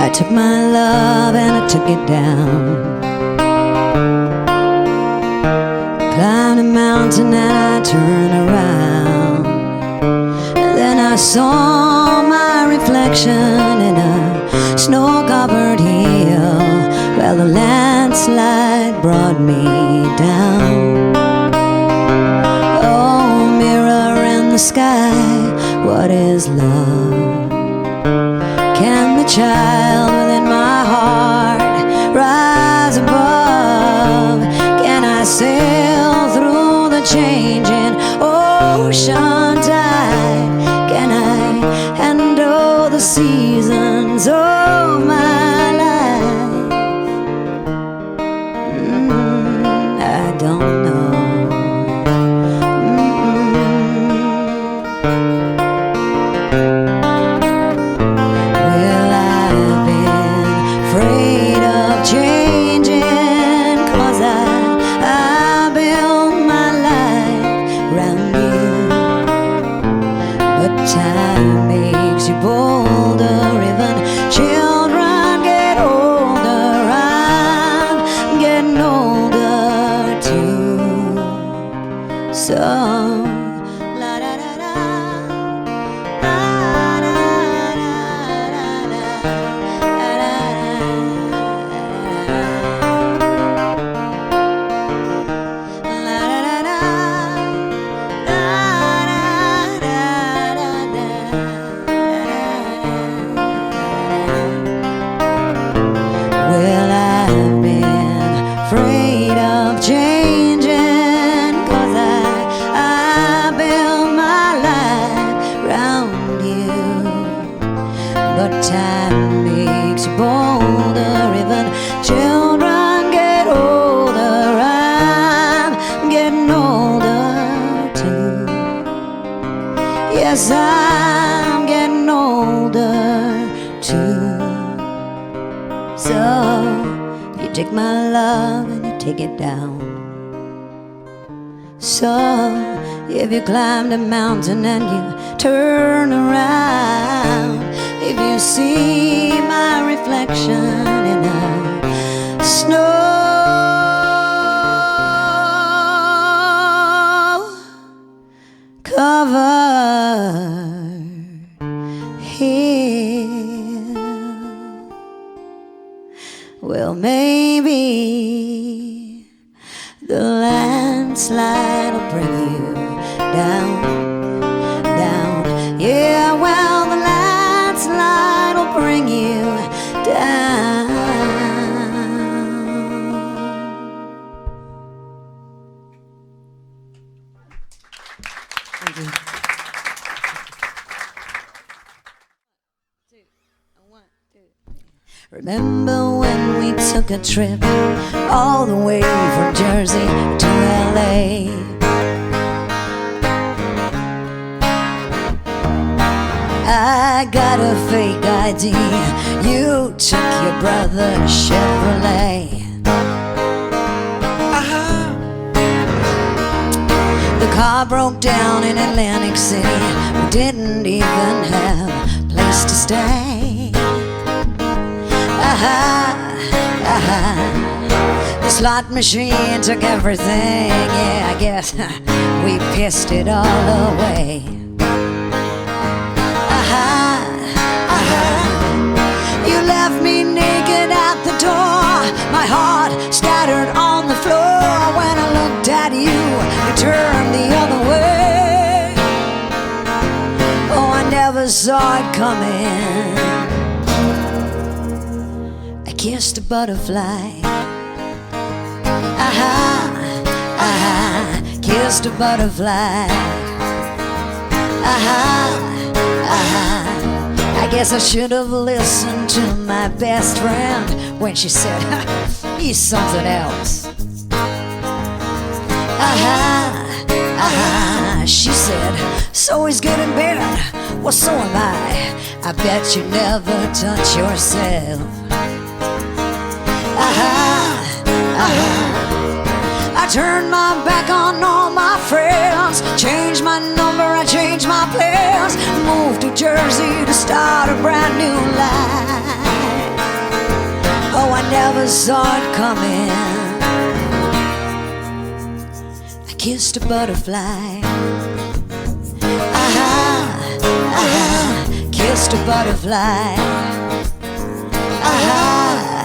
I took my love and I took it down. Climbed a mountain and I turned around. And then I saw my reflection in a snow-covered hill. Well, the landslide brought me down. Oh, mirror in the sky, what is love? Can the child within my heart rise above? Can I sail through the changing ocean tide? Can I handle the seasons of my life? I don't know. Well, I've been afraid of changing, 'cause I built my life around you. But time makes you bolder, even children get older. I'm getting older too. So la da da da, la da da da da, la da Well, I've been afraid of changing, 'cause I built my life around you. But time makes you bolder, even children get older. I'm getting older too. Yes, I'm getting older too. So you take my love and you take it down. So if you climbed a mountain and you turn around, if you see my reflection in a snow covered hill, well, maybe the landslide will bring you down, down. Yeah, well, the landslide will bring you down. Thank you. Remember when we took a trip all the way from Jersey to LA? I got a fake ID, you took your brother's Chevrolet. The car broke down in Atlantic City, we didn't even have a place to stay. The slot machine took everything, yeah, I guess we pissed it all away. You left me naked at the door, my heart scattered on the floor. When I looked at you, you turned the other way. Oh, I never saw it coming. I kissed a butterfly. Kissed a butterfly. I guess I should have listened to my best friend when she said, he's something else. She said, so he's good in bed, well, so am I. I bet you never touch yourself. I turned my back on all my friends, changed my number, I changed my plans, moved to Jersey to start a brand new life. saw it coming. I kissed a butterfly. Kissed a butterfly. Yeah.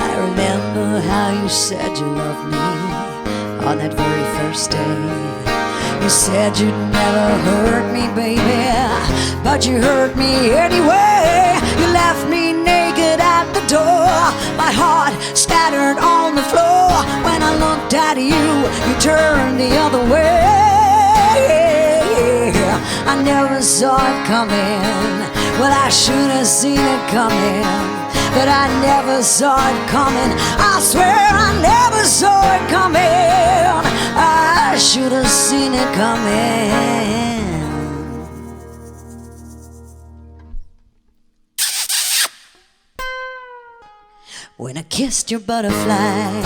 I remember how you said you loved me on that very first day. You said you'd never hurt me, baby, but you hurt me anyway. You left me naked at the door, my heart scattered on the floor. When I looked at you, you turned the other way. I never saw it coming. Well, I should have seen it coming, but I never saw it coming. I swear I never saw it coming. I should have seen it coming. When I kissed your butterfly,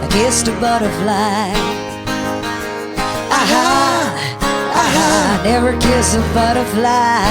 I kissed a butterfly. Never kiss a butterfly.